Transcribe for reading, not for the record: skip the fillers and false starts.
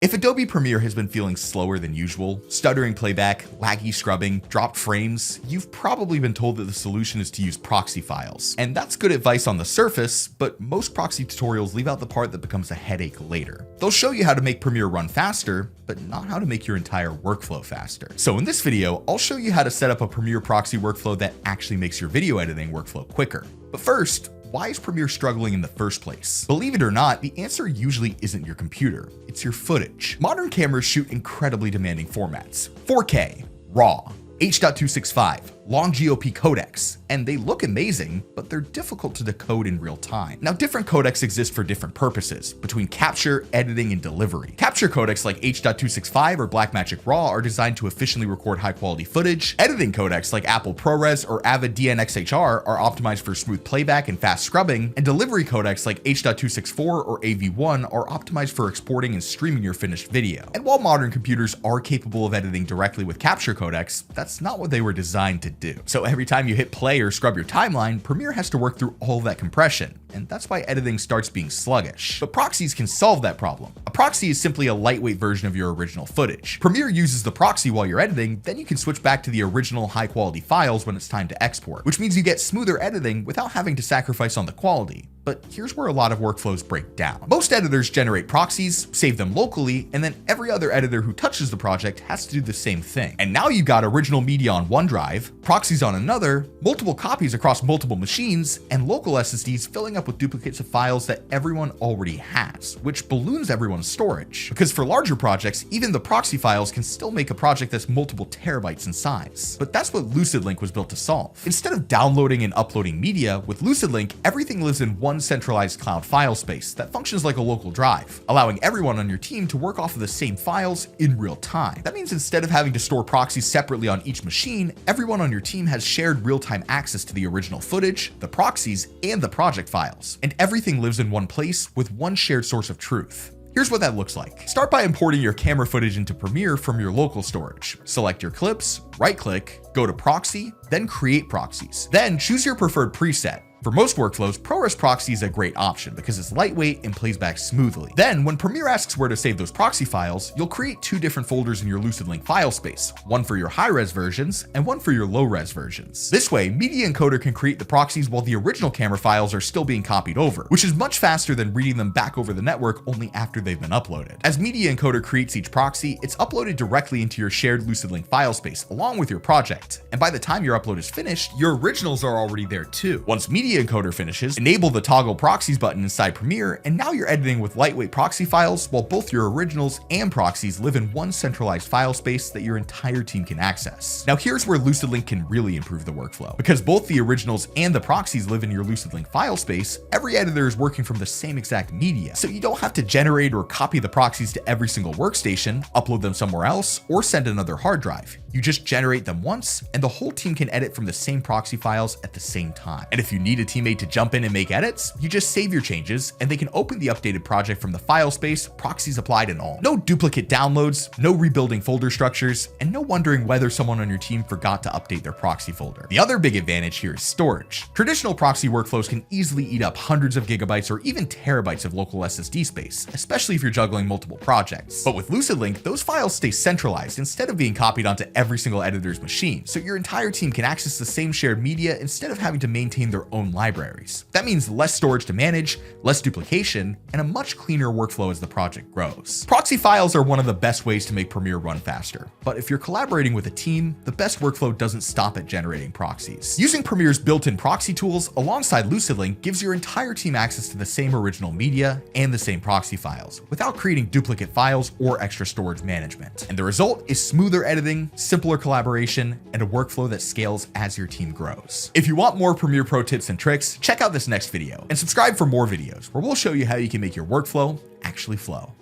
If Adobe Premiere has been feeling slower than usual, stuttering playback, laggy scrubbing, dropped frames, you've probably been told that the solution is to use proxy files. And that's good advice on the surface, but most proxy tutorials leave out the part that becomes a headache later. They'll show you how to make Premiere run faster, but not how to make your entire workflow faster. So in this video, I'll show you how to set up a Premiere proxy workflow that actually makes your video editing workflow quicker. But first, why is Premiere struggling in the first place? Believe it or not, the answer usually isn't your computer, it's your footage. Modern cameras shoot incredibly demanding formats: 4K, RAW, H.265, long GOP codecs, and they look amazing, but they're difficult to decode in real time. Now, different codecs exist for different purposes, between capture, editing, and delivery. Capture codecs like H.265 or Blackmagic RAW are designed to efficiently record high-quality footage. Editing codecs like Apple ProRes or Avid DNxHR are optimized for smooth playback and fast scrubbing, and delivery codecs like H.264 or AV1 are optimized for exporting and streaming your finished video. And while modern computers are capable of editing directly with capture codecs, that's not what they were designed to do. So every time you hit play or scrub your timeline, Premiere has to work through all of that compression, and that's why editing starts being sluggish. But proxies can solve that problem. A proxy is simply a lightweight version of your original footage. Premiere uses the proxy while you're editing, then you can switch back to the original high-quality files when it's time to export, which means you get smoother editing without having to sacrifice on the quality. But here's where a lot of workflows break down. Most editors generate proxies, save them locally, and then every other editor who touches the project has to do the same thing. And now you've got original media on one drive, proxies on another, multiple copies across multiple machines, and local SSDs filling up with duplicates of files that everyone already has, which balloons everyone's storage. Because for larger projects, even the proxy files can still make a project that's multiple terabytes in size. But that's what LucidLink was built to solve. Instead of downloading and uploading media, with LucidLink, everything lives in one centralized cloud file space that functions like a local drive, allowing everyone on your team to work off of the same files in real time. That means instead of having to store proxies separately on each machine, everyone on your team has shared real-time access to the original footage, the proxies, and the project files. And everything lives in one place with one shared source of truth. Here's what that looks like. Start by importing your camera footage into Premiere from your local storage. Select your clips, right-click, go to Proxy, then Create Proxies. Then choose your preferred preset. For most workflows, ProRes Proxy is a great option because it's lightweight and plays back smoothly. Then, when Premiere asks where to save those proxy files, you'll create two different folders in your LucidLink file space, one for your high-res versions and one for your low-res versions. This way, Media Encoder can create the proxies while the original camera files are still being copied over, which is much faster than reading them back over the network only after they've been uploaded. As Media Encoder creates each proxy, it's uploaded directly into your shared LucidLink file space along with your project. And by the time your upload is finished, your originals are already there too. Once Media Encoder finishes, enable the toggle proxies button inside Premiere, and now you're editing with lightweight proxy files while both your originals and proxies live in one centralized file space that your entire team can access. Now here's where LucidLink can really improve the workflow. Because both the originals and the proxies live in your LucidLink file space, every editor is working from the same exact media, so you don't have to generate or copy the proxies to every single workstation, upload them somewhere else, or send another hard drive. You just generate them once, and the whole team can edit from the same proxy files at the same time. And if you need a teammate to jump in and make edits, you just save your changes, and they can open the updated project from the file space, proxies applied and all. No duplicate downloads, no rebuilding folder structures, and no wondering whether someone on your team forgot to update their proxy folder. The other big advantage here is storage. Traditional proxy workflows can easily eat up hundreds of gigabytes or even terabytes of local SSD space, especially if you're juggling multiple projects. But with LucidLink, those files stay centralized instead of being copied onto every single editor's machine, so your entire team can access the same shared media instead of having to maintain their own libraries. That means less storage to manage, less duplication, and a much cleaner workflow as the project grows. Proxy files are one of the best ways to make Premiere run faster, but if you're collaborating with a team, the best workflow doesn't stop at generating proxies. Using Premiere's built-in proxy tools alongside LucidLink gives your entire team access to the same original media and the same proxy files, without creating duplicate files or extra storage management. And the result is smoother editing, simpler collaboration, and a workflow that scales as your team grows. If you want more Premiere Pro tips and tricks, check out this next video and subscribe for more videos where we'll show you how you can make your workflow actually flow.